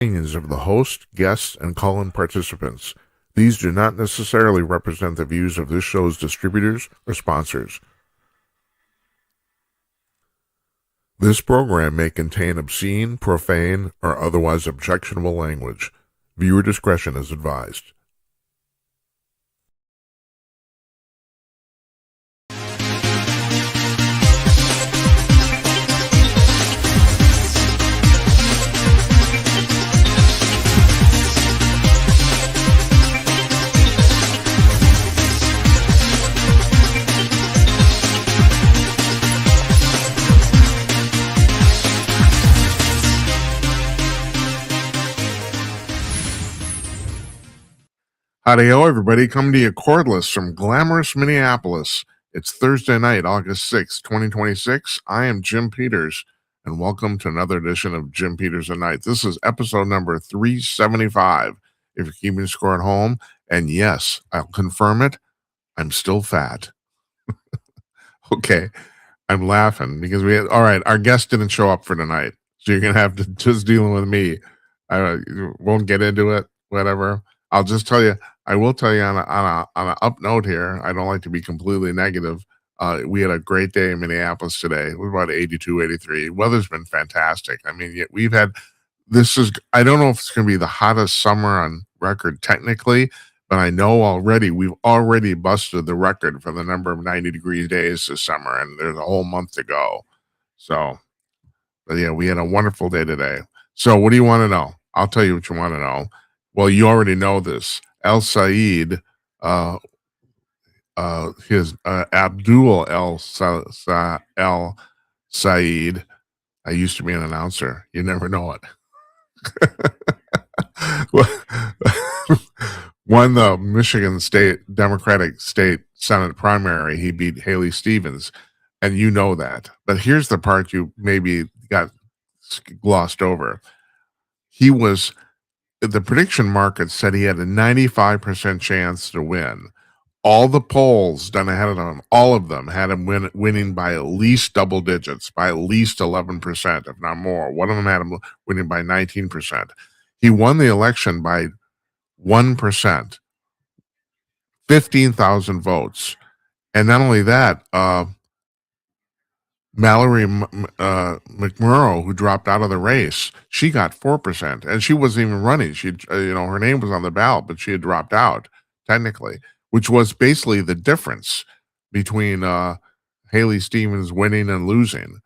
Opinions of the host, guests, and call-in participants. These do not necessarily represent the views of this show's distributors or sponsors. This program may contain obscene, profane, or otherwise objectionable language. Viewer discretion is advised. Howdy-ho, everybody. Coming to you cordless from glamorous Minneapolis. It's Thursday night, August 6th, 2026. I am Jim Peters, and welcome to another edition of Jim Peters at Night. This is episode number 375, if you're keeping score at home. And yes, I'll confirm it, I'm still fat. Okay, I'm laughing because our guest didn't show up for tonight, so you're going to have to just dealing with me. I won't get into it, whatever. I'll just tell you, I will tell you on an up note here. I don't like to be completely negative. We had a great day in Minneapolis today. It was about 82, 83. Weather's been fantastic. I mean, I don't know if it's going to be the hottest summer on record technically, but I know we've already busted the record for the number of 90-degree days this summer, and there's a whole month to go. So, but yeah, we had a wonderful day today. So what do you want to know? I'll tell you what you want to know. Well, you already know this. El Said, Abdul El Said. I used to be an announcer. You never know it. Won the Michigan State Democratic State Senate primary. He beat Haley Stevens, and you know that. But here's the part you maybe got glossed over. The prediction market said he had a 95% chance to win. All the polls done ahead of him, all of them had him winning by at least double digits, by at least 11%, if not more. One of them had him winning by 19%. He won the election by 1%, 15,000 votes. And not only that, Mallory McMurrow, who dropped out of the race, she got 4%, and she wasn't even running. She, her name was on the ballot, but she had dropped out technically, which was basically the difference between Haley Stevens winning and losing.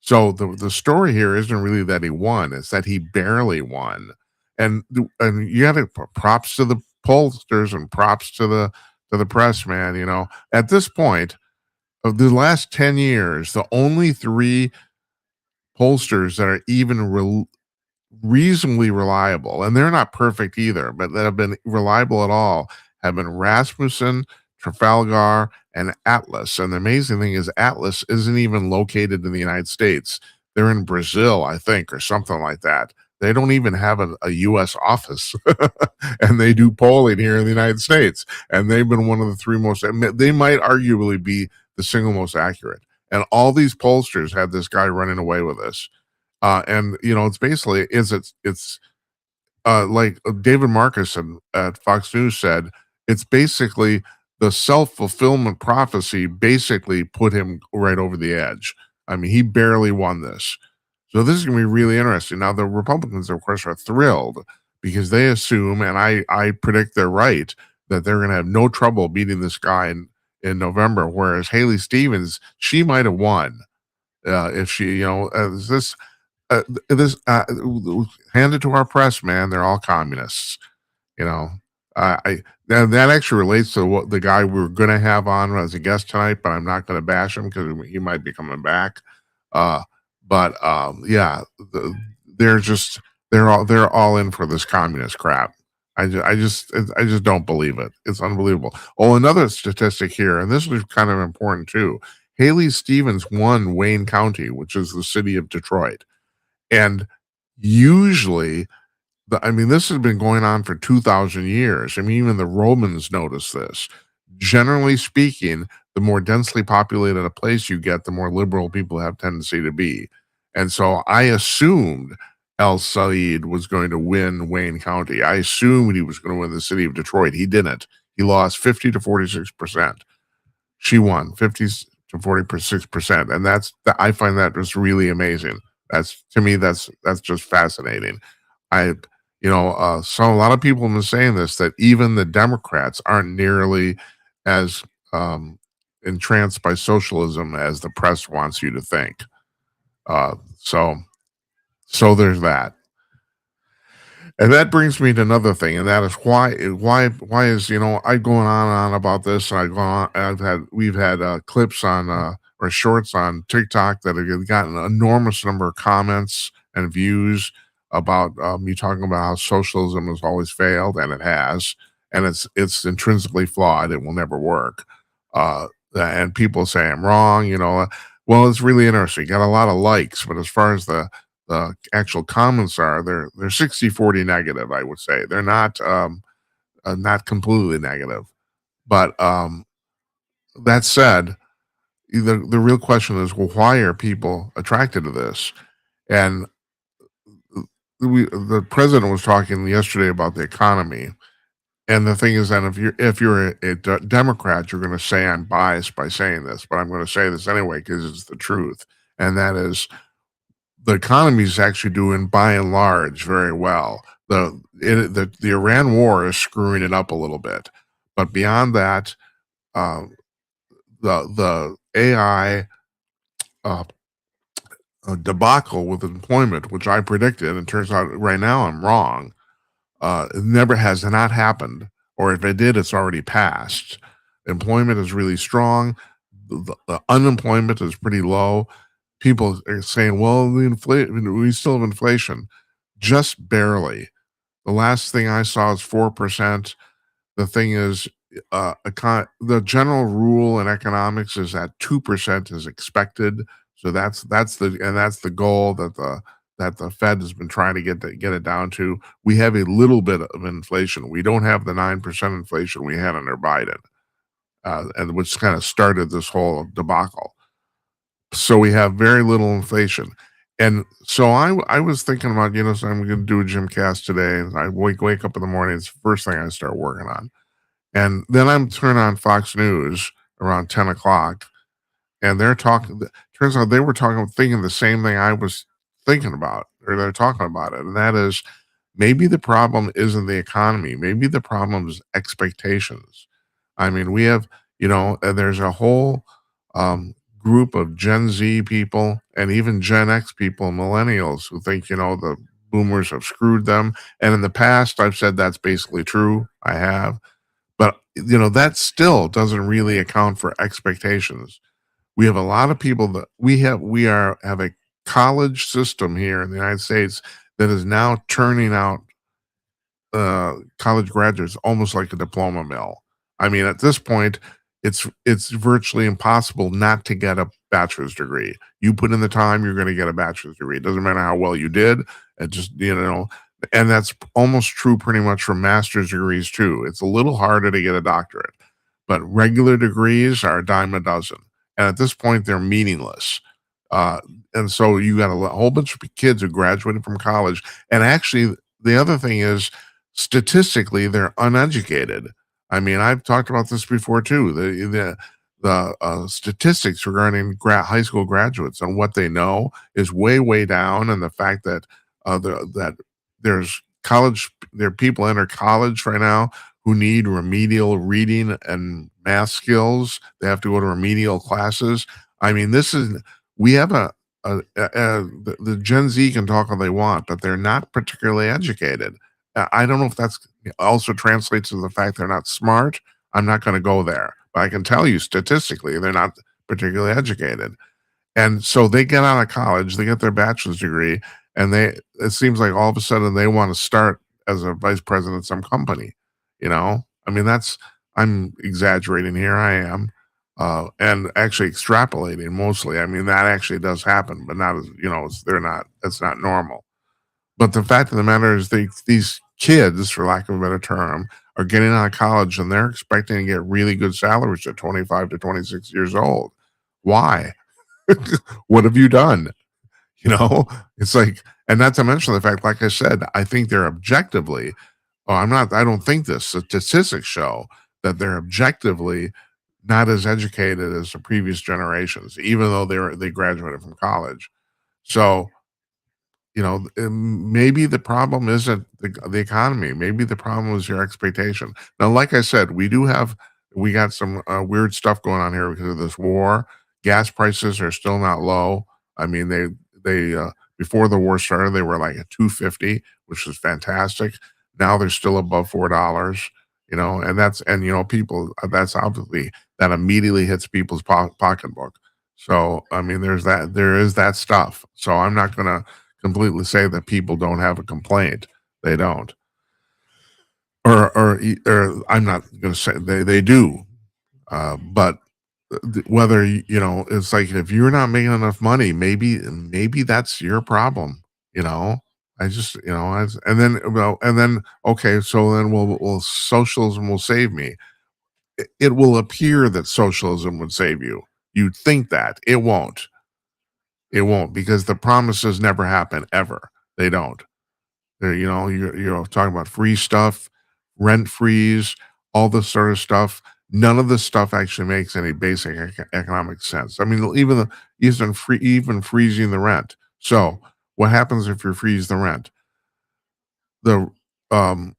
So the story here isn't really that he won; it's that he barely won. And you got to props to the pollsters and props to the press, man. At this point, of the last 10 years, the only three pollsters that are even reasonably reliable, and they're not perfect either, but that have been reliable at all, have been Rasmussen, Trafalgar, and Atlas. And the amazing thing is Atlas isn't even located in the United States. They're in Brazil, I think, or something like that. They don't even have a U.S. office, and they do polling here in the United States. And they've been one of the three most, they might arguably be the single most accurate. And all these pollsters had this guy running away with this. And it's basically it's like David Marcus at Fox News said, it's basically the self-fulfillment prophecy basically put him right over the edge. I mean, he barely won this. So this is going to be really interesting. Now, the Republicans, of course, are thrilled because they assume, and I predict they're right, that they're going to have no trouble beating this guy in November, whereas Haley Stevens, she might have won if she, hand it to our press, man. They're all communists, that actually relates to what the guy we were going to have on as a guest tonight, but I'm not going to bash him because he might be coming back. They're all in for this communist crap. I just don't believe it. It's unbelievable. Oh, another statistic here, and this was kind of important too. Haley Stevens won Wayne County, which is the city of Detroit. And usually, this has been going on for 2,000 years. I mean, even the Romans noticed this. Generally speaking, the more densely populated a place you get, the more liberal people have tendency to be. And so I assumed El Said was going to win Wayne County. I assumed he was going to win the city of Detroit. He didn't. He lost 50 to 46%. She won 50 to 46%. And I find that just really amazing. To me, that's just fascinating. So a lot of people have been saying this, that even the Democrats aren't nearly as entranced by socialism as the press wants you to think. So there's that. And that brings me to another thing, and that is why is I going on and on about this, and I go on. We've had clips on or shorts on TikTok that have gotten an enormous number of comments and views about me talking about how socialism has always failed, and it has, and it's intrinsically flawed. It will never work. And people say I'm wrong. Well, it's really interesting. Got a lot of likes, but as far as the actual comments are, they're 60-40 negative, I would say. They're not completely negative. But that said, the real question is, well, why are people attracted to this? And the president was talking yesterday about the economy. And the thing is that if you're a Democrat, you're going to say I'm biased by saying this, but I'm going to say this anyway because it's the truth. And that is, the economy is actually doing, by and large, very well. The Iran war is screwing it up a little bit, but beyond that, the AI debacle with employment, which I predicted, and turns out right now I'm wrong. It never has not happened, or if it did, it's already passed. Employment is really strong. The unemployment is pretty low. People are saying, well, we still have inflation. Just barely. The last thing I saw is 4%. The thing is, the general rule in economics is that 2% is expected. So that's the goal that the Fed has been trying to get it down to. We have a little bit of inflation. We don't have the 9% inflation we had under Biden, and which kind of started this whole debacle. So we have very little inflation. And so I was thinking about, so I'm going to do a Jimcast today. And I wake up in the morning. It's the first thing I start working on. And then I'm turning on Fox News around 10 o'clock. And they're talking, turns out they were thinking the same thing I was thinking about, or they're talking about it. And that is, maybe the problem isn't the economy. Maybe the problem is expectations. I mean, we have, there's a whole group of Gen Z people and even Gen X people, millennials, who think, the boomers have screwed them. And in the past, I've said that's basically true. I have. But, that still doesn't really account for expectations. We have a lot of people that have a college system here in the United States that is now turning out college graduates almost like a diploma mill. I mean, at this point, it's virtually impossible not to get a bachelor's degree. You put in the time, you're going to get a bachelor's degree. It doesn't matter how well you did. It just, and that's almost true pretty much for master's degrees too. It's a little harder to get a doctorate, but regular degrees are a dime a dozen. And at this point, they're meaningless. And so you got a whole bunch of kids who graduated from college. And actually, the other thing is, statistically, they're uneducated. I mean, I've talked about this before too. The statistics regarding high school graduates and what they know is way down, and the fact that there are people enter college right now who need remedial reading and math skills. They have to go to remedial classes. I mean, we have the Gen Z can talk all they want, but they're not particularly educated. I don't know if that's also translates to the fact they're not smart. I'm not going to go there, but I can tell you statistically, they're not particularly educated. And so they get out of college, they get their bachelor's degree, and it seems like all of a sudden they want to start as a vice president of some company. I mean, I'm exaggerating here. I am. And actually extrapolating mostly. I mean, that actually does happen, but not as, it's not normal. But the fact of the matter is these kids, for lack of a better term, are getting out of college and they're expecting to get really good salaries at 25 to 26 years old. Why? What have you done? It's like, And not to mention the fact, like I said, I think they're objectively, I don't think this, statistics show that they're objectively not as educated as the previous generations, even though they graduated from college. So, maybe the problem isn't the economy. Maybe the problem is your expectation. Now, like I said, we got some weird stuff going on here because of this war. Gas prices are still not low. I mean, they before the war started, they were like at 250, which is fantastic. Now they're still above $4. People, that's obviously, that immediately hits people's pocketbook. So, I mean, there is that stuff. So I'm not gonna completely say that people don't have a complaint. They don't. Or I'm not going to say they do. But whether it's like, if you're not making enough money, maybe that's your problem. You know, I just and then okay, so then will socialism will save me. It will appear that socialism would save you. You'd think that it won't. It won't, because the promises never happen ever. They don't. You're talking about free stuff, rent freeze, all this sort of stuff. None of this stuff actually makes any basic economic sense. I mean, even freezing the rent. So, what happens if you freeze the rent? The um,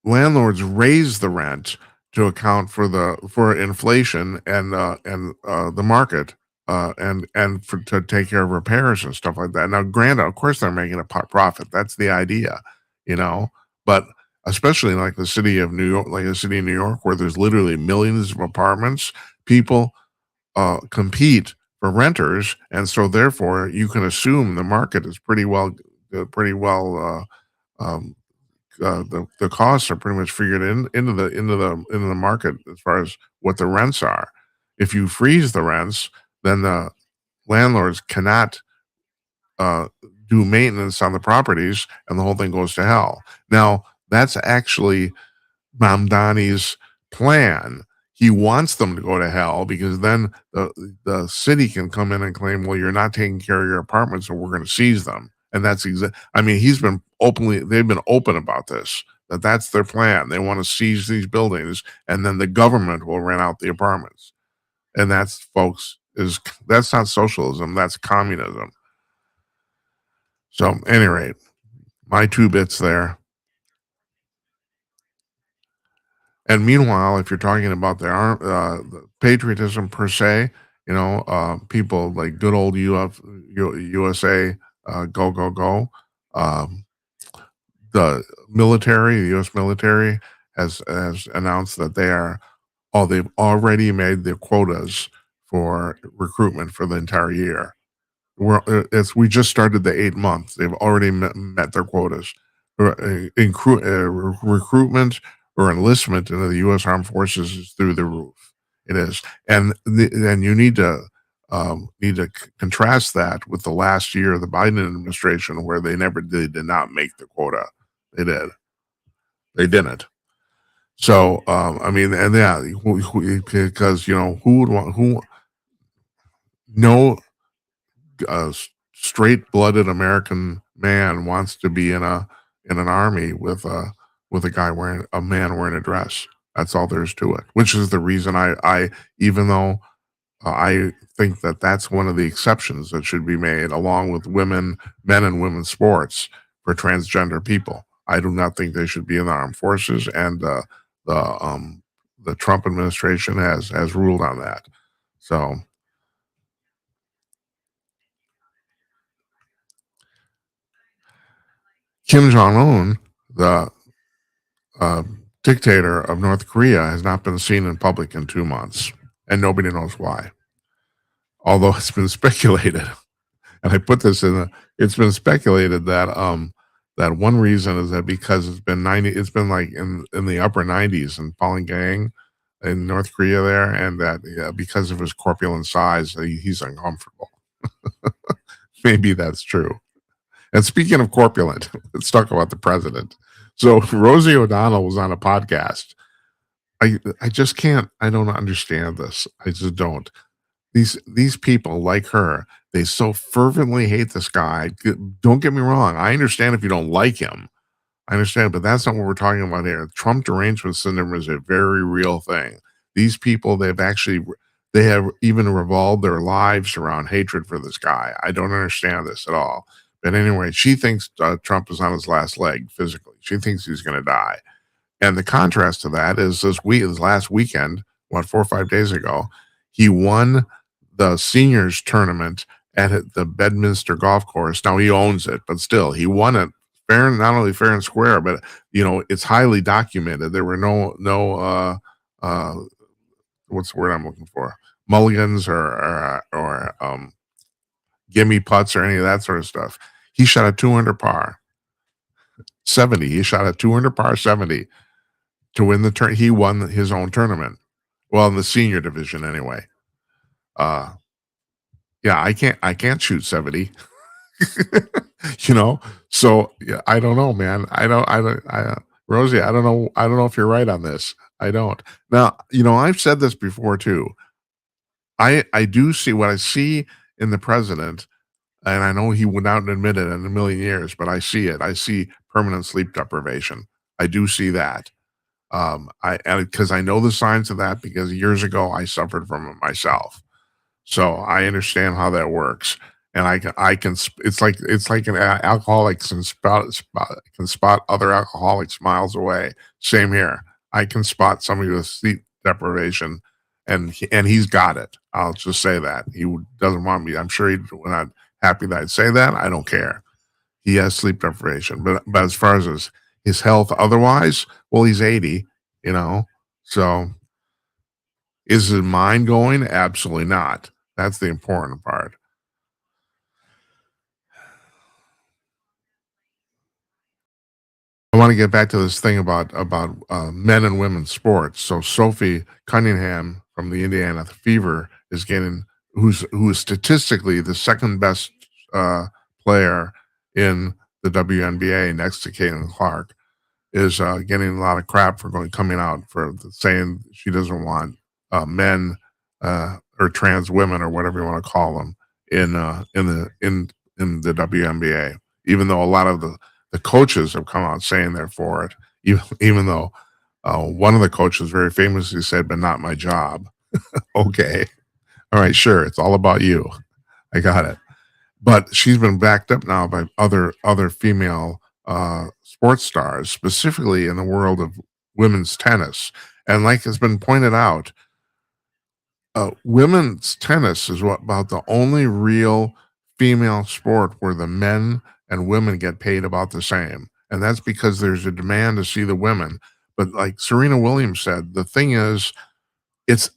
landlords raise the rent to account for inflation and the market, to take care of repairs and stuff like that. Now, granted, of course, they're making a profit. That's the idea, you know. But especially in like the city of New York, where there's literally millions of apartments, people compete for renters, and so therefore you can assume the market is pretty well. Um, the costs are pretty much figured into the market as far as what the rents are. If you freeze the rents, then the landlords cannot uh, do maintenance on the properties, and the whole thing goes to hell. Now, that's actually Mamdani's plan. He wants them to go to hell because then the city can come in and claim, well, you're not taking care of your apartments, so we're going to seize them. And that's I mean, they've been open about this, that's their plan. They want to seize these buildings, and then the government will rent out the apartments. And that's not socialism, that's communism. So, at any rate, my 2 bits there. And meanwhile, if you're talking about the patriotism per se, people like good old USA, go, go, go. Um, the the U.S. military has announced that they've already made their quotas for recruitment for the entire year. We just started the 8 months. They've already met their quotas. Recruitment or enlistment into the U.S. Armed Forces is through the roof. It is, and you need to contrast that with the last year of the Biden administration, where they did not make the quota. They did. They didn't. So, I mean, and yeah, because who would want who no straight-blooded American man wants to be in an army with a man wearing a dress. That's all there is to it. Which is the reason I even though I think that that's one of the exceptions that should be made, along with men and women's sports, for transgender people. I do not think they should be in the armed forces, and the Trump administration has ruled on that. So, Kim Jong-un, the uh, dictator of North Korea, has not been seen in public in 2 months, and nobody knows why. Although it's been speculated, and I put this it's been speculated that one reason is that because it's been like in the upper 90s in Pyongyang in North Korea there, and that, yeah, because of his corpulent size, he's uncomfortable. Maybe that's true. And speaking of corpulent, let's talk about the president. So Rosie O'Donnell was on a podcast. I just can't. I don't understand this. I just don't. These people like her, they so fervently hate this guy. Don't get me wrong. I understand if you don't like him. I understand, but that's not what we're talking about here. Trump derangement syndrome is a very real thing. These people, they have even revolved their lives around hatred for this guy. I don't understand this at all. But anyway, she thinks Trump is on his last leg physically. She thinks he's going to die. And the contrast to that is this last weekend, what, 4 or 5 days ago, he won the seniors tournament at the Bedminster golf course. Now he owns it, but still, he won it not only fair and square, but it's highly documented. There were no what's the word I'm looking for? Mulligans or gimme putts or any of that sort of stuff. He shot a 200 par 70. He shot a 200 par 70 to win the turn. He won his own tournament. Well, in the senior division anyway. Uh yeah, I can't shoot 70. So yeah, I don't know, man. Rosie, I don't know if you're right on this. I don't. Now, I've said this before too. I do see what I see in the president, and I know he would not admit it in a million years, but I see it. I see permanent sleep deprivation. I do see that. Because I know the signs of that because years ago I suffered from it myself. So I understand how that works, and it's like an alcoholic can spot other alcoholics miles away. Same here. I can spot somebody with sleep deprivation, and he's got it. I'll just say that doesn't want me. I'm sure he's not happy that I'd say that. I don't care. He has sleep deprivation, but as far as his health otherwise, well, he's 80. You know, so is his mind going? Absolutely not. That's the important part. I want to get back to this thing about men and women's sports. So Sophie Cunningham from the Indiana Fever is getting who is statistically the second best uh, player in the WNBA next to Caitlin Clark is getting a lot of crap for coming out for saying she doesn't want men or trans women or whatever you want to call them in the WNBA. Even though a lot of the coaches have come out saying they're for it, even though one of the coaches very famously said, "But not my job." Okay, all right, sure, it's all about you. I got it. But she's been backed up now by other female sports stars, specifically in the world of women's tennis. And like has been pointed out, women's tennis is about the only real female sport where the men and women get paid about the same. And that's because there's a demand to see the women. But like Serena Williams said, the thing is, it's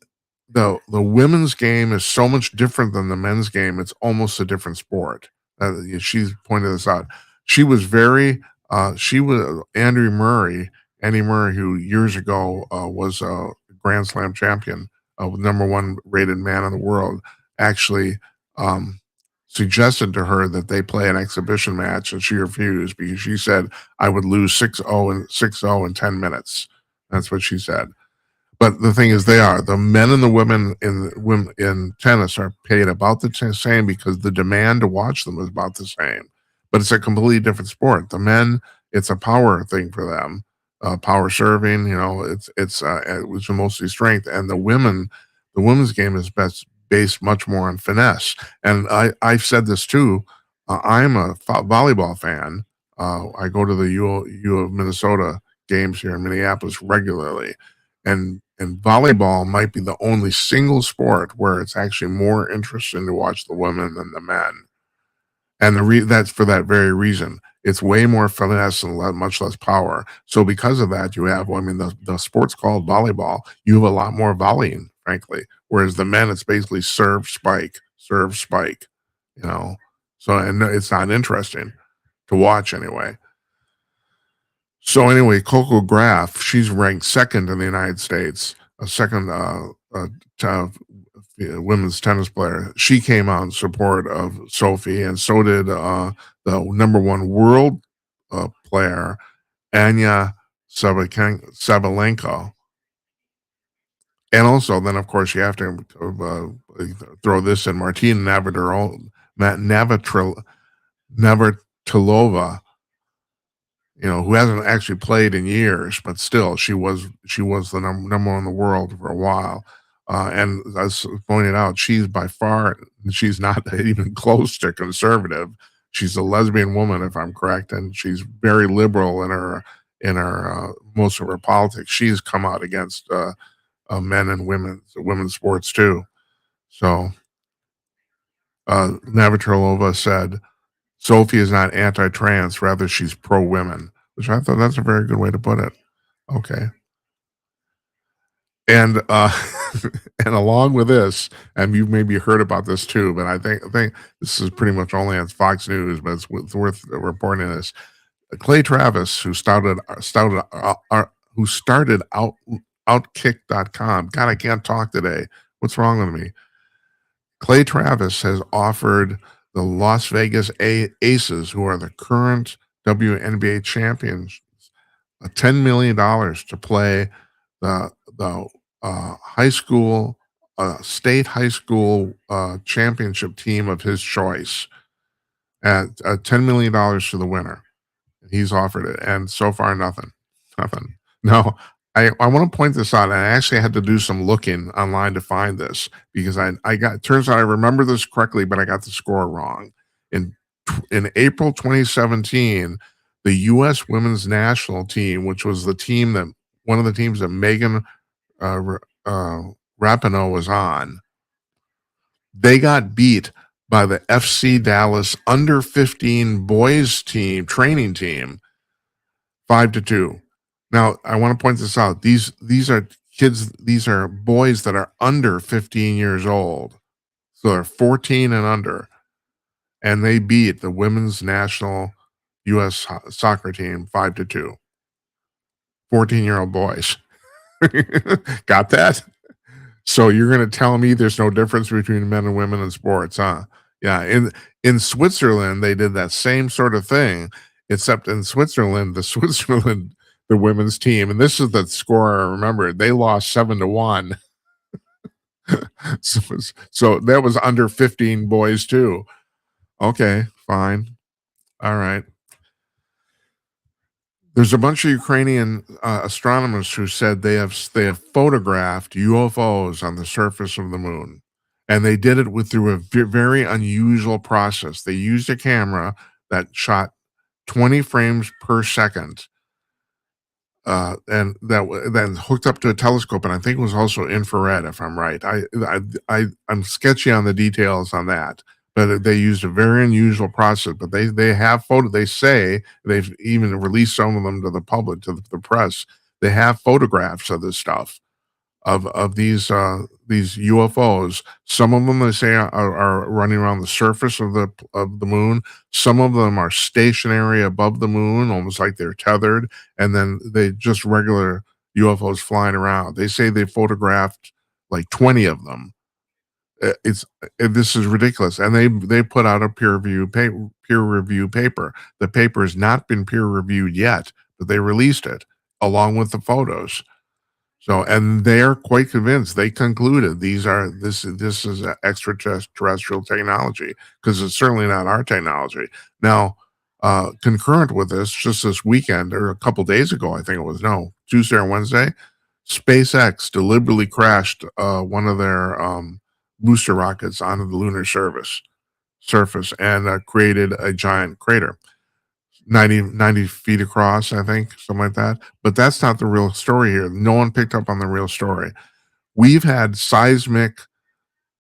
the women's game is so much different than the men's game. It's almost a different sport. She's pointed this out. She was Andy Murray, who years ago was a Grand Slam champion, number one rated man in the world, actually um, suggested to her that they play an exhibition match, and she refused because she said, "I would lose 6-0 in 10 minutes." That's what she said. But the thing is, the men and the women in tennis are paid about the same because the demand to watch them is about the same. But it's a completely different sport. The men, it's a power thing for them, power serving. Which is mostly strength, and the women's game is based much more on finesse. And I've said this too. I'm a volleyball fan. I go to the U of Minnesota games here in Minneapolis regularly, and volleyball might be the only single sport where it's actually more interesting to watch the women than the men. And that's for that very reason. It's way more finesse and much less power. So because of that, you have, well, I mean, the sport's called volleyball. You have a lot more volleying, frankly. Whereas the men, it's basically serve, spike, you know. So, and it's not interesting to watch anyway. So anyway, Coco Graf, she's ranked second in the United States, a second women's tennis player. She came out in support of Sophie, and so did the number one world player, Anya Sabalenka. And also, then of course, you have to throw this in: Martina Navratilova, who hasn't actually played in years, but still, she was the number one in the world for a while. And as pointed out, she's not even close to conservative. She's a lesbian woman, if I'm correct, and she's very liberal in her most of her politics. She's come out against men and women's sports too. So Navratilova said, Sophie is not anti-trans, rather she's pro-women, which I thought that's a very good way to put it. Okay. And and along with this, and you've maybe heard about this too, but I think this is pretty much only on Fox News, but it's worth reporting this. Clay Travis, who started Outkick.com. God, I can't talk today. What's wrong with me? Clay Travis has offered the Las Vegas Aces, who are the current WNBA champions, $10 million to play the high school state high school championship team of his choice at $10 million to the winner. He's offered it, and so far nothing. No, I want to point this out. I actually had to do some looking online to find this because turns out I remember this correctly, but I got the score wrong. In April 2017, the U.S. women's national team, which was one of the teams that Megan Rapinoe was on, they got beat by the FC Dallas under 15 boys team training team 5-2. Now, I want to point this out. These are kids, these are boys that are under 15 years old. So they're 14 and under. And they beat the women's national U.S. soccer team 5-2. 14-year-old boys. Got that? So you're going to tell me there's no difference between men and women in sports, huh? Yeah. In Switzerland, they did that same sort of thing, except in Switzerland, the women's team, and this is the score I remember, they lost 7-1. So that was under 15 boys too. Okay, fine. All right. There's a bunch of Ukrainian astronomers who said they have photographed UFOs on the surface of the moon, and they did it through a very unusual process. They used a camera that shot 20 frames per second, and that then hooked up to a telescope, and I think it was also infrared, if I'm right. I'm sketchy on the details on that, but they used a very unusual process. But they have They say they've even released some of them to the public, to the press. They have photographs of this stuff, of these UFOs. Some of them they say are running around the surface of the moon. Some of them are stationary above the moon, almost like they're tethered, and then they just regular UFOs flying around. They say they photographed like 20 of them. This is ridiculous, and they put out a peer review paper. The paper has not been peer reviewed yet, but they released it along with the photos. So, and they're quite convinced. They concluded this is extraterrestrial technology, because it's certainly not our technology. Now, concurrent with this, just this weekend or a couple days ago, I think it was Tuesday or Wednesday, SpaceX deliberately crashed one of their booster rockets onto the lunar surface and created a giant crater. 90 feet across, I think, something like that. But that's not the real story here. No one picked up on the real story. We've had seismic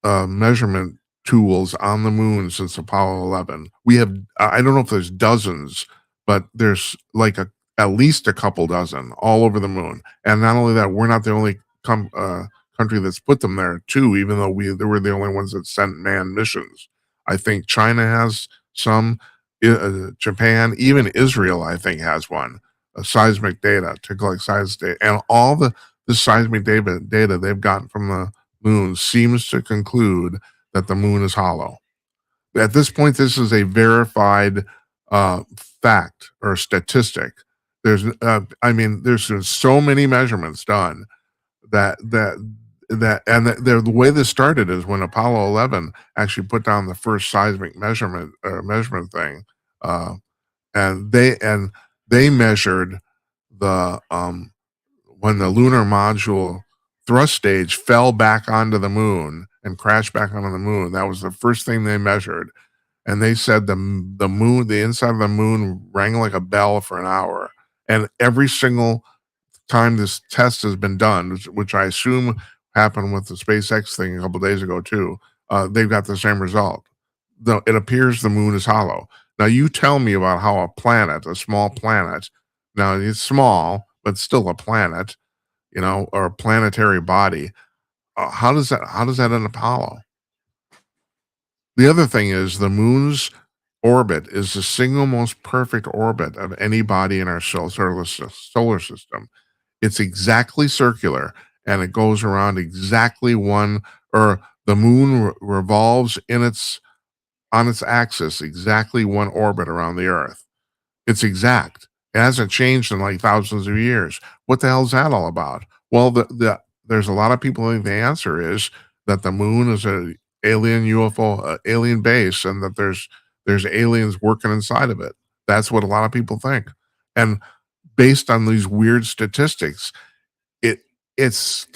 measurement tools on the moon since Apollo 11. We have, I don't know if there's dozens, but there's like at least a couple dozen all over the moon. And not only that, we're not the only country that's put them there too, even though they were the only ones that sent manned missions. I think China has some. Japan, even Israel, I think, has one. Seismic data to collect seismic data, and all the seismic data they've gotten from the moon seems to conclude that the moon is hollow. At this point, this is a verified fact or statistic. There's so many measurements done that The way this started is when Apollo 11 actually put down the first seismic measurement thing, uh, and they measured the when the lunar module thrust stage fell back onto the moon and crashed back onto the moon. That was the first thing they measured, and they said the inside of the moon rang like a bell for an hour, and every single time this test has been done, which I assume happened with the SpaceX thing a couple days ago too, they've got the same result. Though it appears the moon is hollow. Now you tell me about how a small planet, now it's small but still a planet, or a planetary body. How does that end up hollow? The other thing is the moon's orbit is the single most perfect orbit of any body in our solar system. It's exactly circular, and it goes around exactly one, or the moon revolves on its axis exactly one orbit around the Earth. It's exact. It hasn't changed in like thousands of years. What the hell is that all about? Well, there's a lot of people who think the answer is that the moon is a alien UFO, alien base, and that there's aliens working inside of it. That's what a lot of people think. And based on these weird statistics, it it's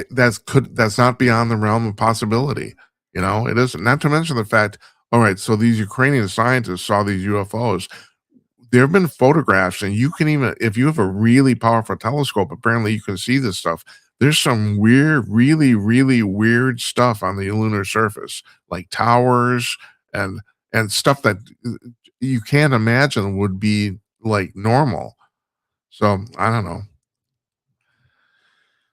that's not beyond the realm of possibility. It isn't. Not to mention the fact. All right, so these Ukrainian scientists saw these UFOs. There have been photographs, and you can even, if you have a really powerful telescope, apparently you can see this stuff. There's some weird, really, really weird stuff on the lunar surface, like towers and stuff that you can't imagine would be like normal. So I don't know.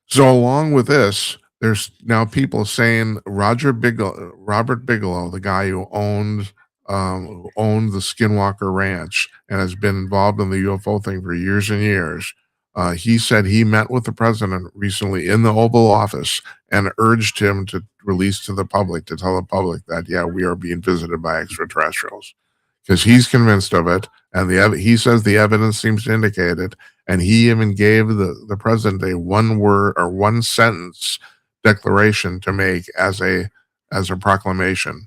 So along with this, there's now people saying Robert Bigelow, the guy who owned the Skinwalker Ranch and has been involved in the UFO thing for years and years. He said he met with the president recently in the Oval Office and urged him to release to the public, to tell the public that, yeah, we are being visited by extraterrestrials, because he's convinced of it, and he says the evidence seems to indicate it, and he even gave the president a one word or one sentence declaration to make as a proclamation,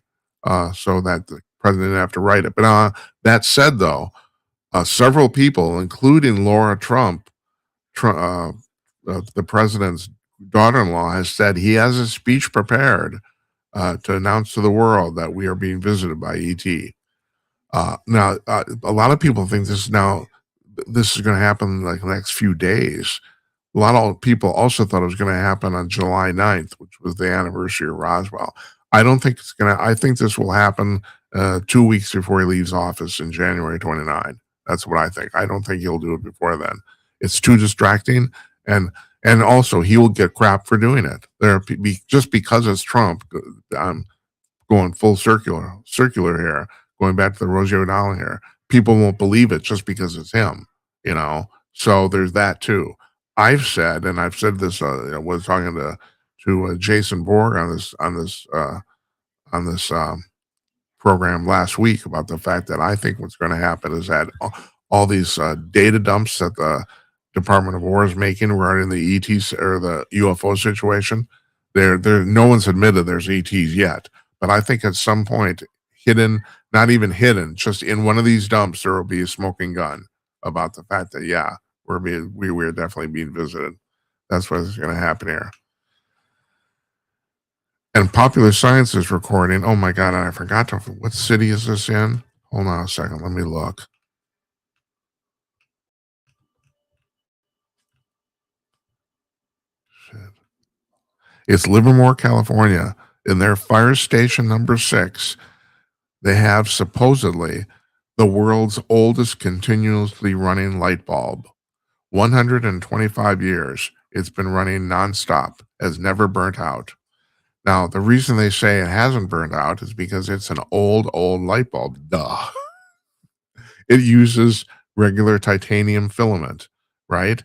so that the president didn't have to write it. But that said, though, several people, including Laura Trump, the president's daughter-in-law, has said he has a speech prepared to announce to the world that we are being visited by ET. Now, a lot of people think this is going to happen like the next few days. A lot of people also thought it was going to happen on July 9th, which was the anniversary of Roswell. I don't think it's going to. I think this will happen 2 weeks before he leaves office in January 29. That's what I think. I don't think he'll do it before then. It's too distracting, and also he will get crap for doing it. Just because it's Trump. I'm going full circular here, going back to the Rosie O'Donnell here. People won't believe it just because it's him, So there's that too. I've said this. I was talking to Jason Borg on this program last week about the fact that I think what's going to happen is that all these data dumps that the Department of War is making regarding the ETs or the UFO situation, no one's admitted there's ETs yet, but I think at some point, hidden, not even hidden, just in one of these dumps, there will be a smoking gun about the fact that, yeah, we're definitely being visited. That's what's going to happen here. And Popular Science is recording. Oh my God, I forgot what city is this in? Hold on a second. Let me look. Shit. It's Livermore, California. In their fire station number 6, they have supposedly the world's oldest continuously running light bulb. 125 years. It's been running nonstop, has never burnt out. Now, the reason they say it hasn't burned out is because it's an old light bulb. Duh. It uses regular titanium filament, right?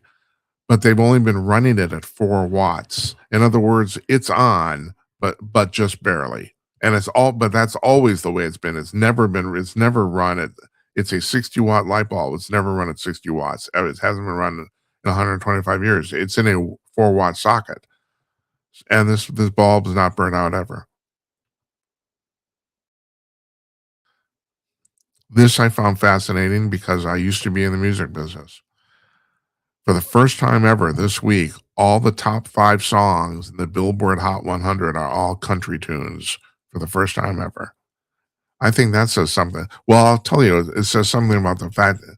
But they've only been running it at 4 watts. In other words, it's on, but just barely. And but that's always the way it's been. It's never run at, it's a 60-watt light bulb. It's never run at 60 watts. It hasn't been run in 125 years. It's in a 4-watt socket. and this bulb is not burnt out ever. This I found fascinating because I used to be in the music business. For the first time ever this week, all the top 5 songs in the Billboard Hot 100 are all country tunes for the first time ever. I think that says something. Well, I'll tell you, it says something about the fact that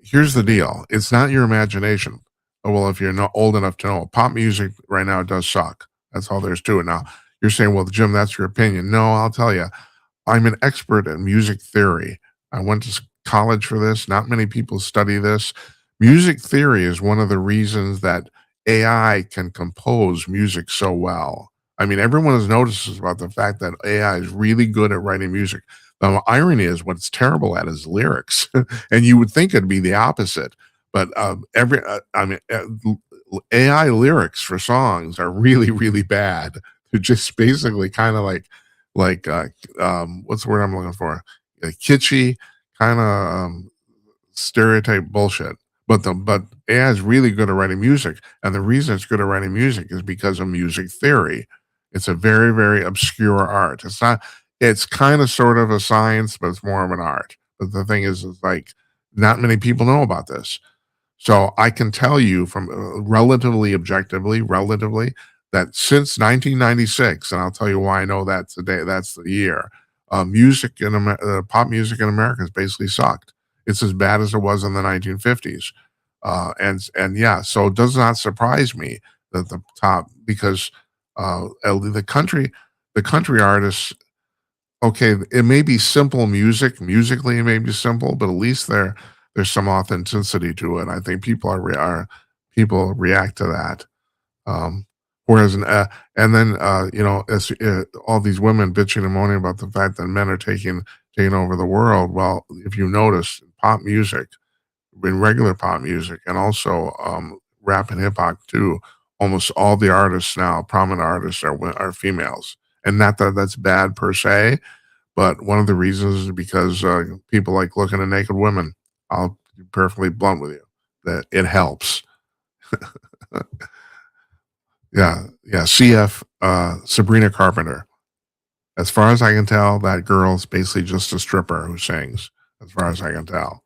here's the deal. It's not your imagination. Oh, well, if you're not old enough to know, pop music right now does suck. That's all there's to it. Now, you're saying, well, Jim, that's your opinion. No, I'll tell you. I'm an expert in music theory. I went to college for this. Not many people study this. Music theory is one of the reasons that AI can compose music so well. I mean, everyone has noticed about the fact that AI is really good at writing music. The irony is, what it's terrible at is lyrics, and you would think it'd be the opposite. But AI lyrics for songs are really, really bad. They're just basically kind of like what's the word I'm looking for? Kitschy, kind of stereotype bullshit. But AI is really good at writing music, and the reason it's good at writing music is because of music theory. It's a very, very obscure art. It's not. It's kind of sort of a science, but it's more of an art. But the thing is like not many people know about this. So I can tell you from relatively, that since 1996, and I'll tell you why I know that today. That's the year. Pop music in America has basically sucked. It's as bad as it was in the 1950s, and yeah, so it does not surprise me that the top because the country artists. Okay, it may be simple musically it may be simple, but at least there's some authenticity to it. I think people react to that. Um, whereas, and then as all these women bitching and moaning about the fact that men are taking over the world. Well, if you notice, pop music, in regular pop music, and also rap and hip hop too, almost all the artists now, prominent artists, are females, and not that that's bad per se, but one of the reasons is because people like looking at naked women. I'll be perfectly blunt with you that it helps. Yeah, yeah. CF Sabrina Carpenter. As far as I can tell, that girl's basically just a stripper who sings. As far as I can tell.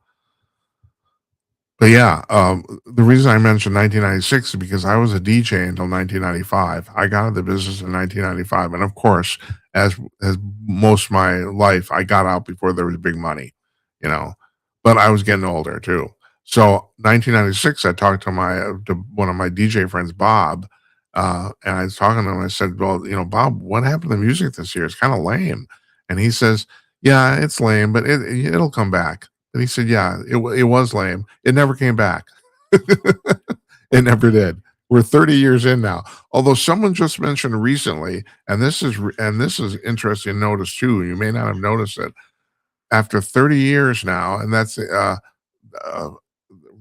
But yeah, the reason I mentioned 1996 is because I was a DJ until 1995. I got into the business in 1995, and of course, as most of my life, I got out before there was big money, you know. But I was getting older too. So 1996, I talked to one of my DJ friends, Bob, and I was talking to him. I said, "Well, Bob, what happened to the music this year? It's kind of lame." And he says, "Yeah, it's lame, but it'll come back." And he said, "Yeah, it was lame. It never came back." It never did. We're 30 years in now. Although someone just mentioned recently, and this is interesting to notice too. You may not have noticed it. After 30 years now, and that's uh,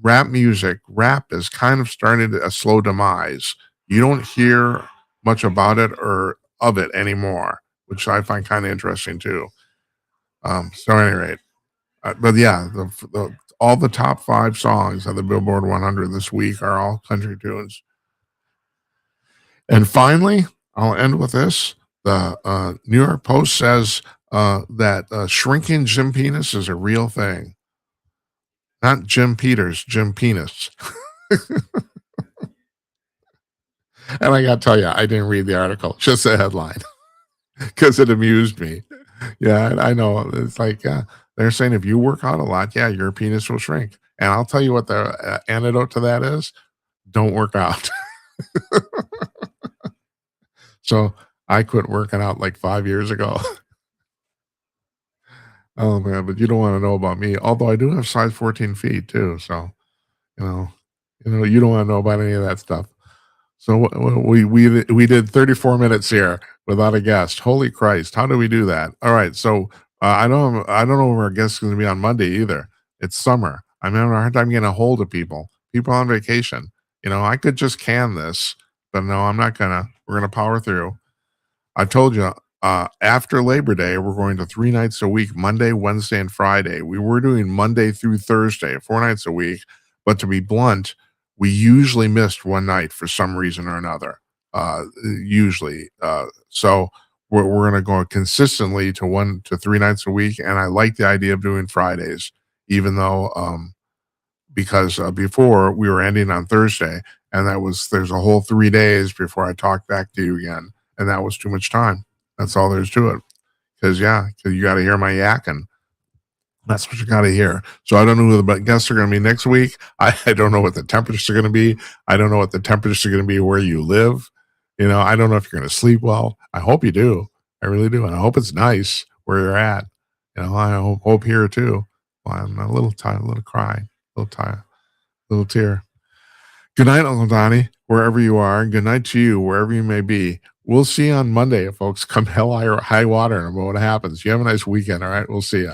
rap is kind of started a slow demise. You don't hear much about it or of it anymore, which I find kind of interesting too. So, at any rate. But yeah, all the top 5 songs on the Billboard 100 this week are all country tunes. And finally, I'll end with this. The New York Post says that shrinking Jim penis is a real thing. Not Jim Peters, Jim penis. And I got to tell you, I didn't read the article, just the headline, because it amused me. Yeah, I know. It's like they're saying if you work out a lot, yeah, your penis will shrink. And I'll tell you what the antidote to that is: don't work out. So I quit working out like 5 years ago. Oh man, but you don't want to know about me. Although I do have size 14 feet too, so you know, you don't want to know about any of that stuff. So we did 34 minutes here without a guest. Holy Christ, how do we do that? All right, so I don't know where our guest is going to be on Monday either. It's summer. I'm having a hard time getting a hold of people. People on vacation. I could just can this, but no, I'm not gonna. We're gonna power through. I told you after Labor Day, we're going to 3 nights a week, Monday, Wednesday, and Friday. We were doing Monday through Thursday, 4 nights a week. But to be blunt, we usually missed one night for some reason or another. usually. So we're going to go consistently to 1 to 3 nights a week, and I like the idea of doing Fridays, even though because before we were ending on Thursday, and there's a whole 3 days before I talk back to you again, and that was too much time. That's all there's to it. Because you got to hear my yakking. That's what you got to hear. So I don't know who the guests are going to be next week. I don't know what the temperatures are going to be. I don't know what the temperatures are going to be where you live. I don't know if you're going to sleep well. I hope you do. I really do. And I hope it's nice where you're at. I hope here too. Well, I'm a little tired, a little cry, a little tired, a little tear. Good night, Uncle Donnie, wherever you are. Good night to you, wherever you may be. We'll see you on Monday, folks. Come hell or high water, and what happens. You have a nice weekend, all right? We'll see you.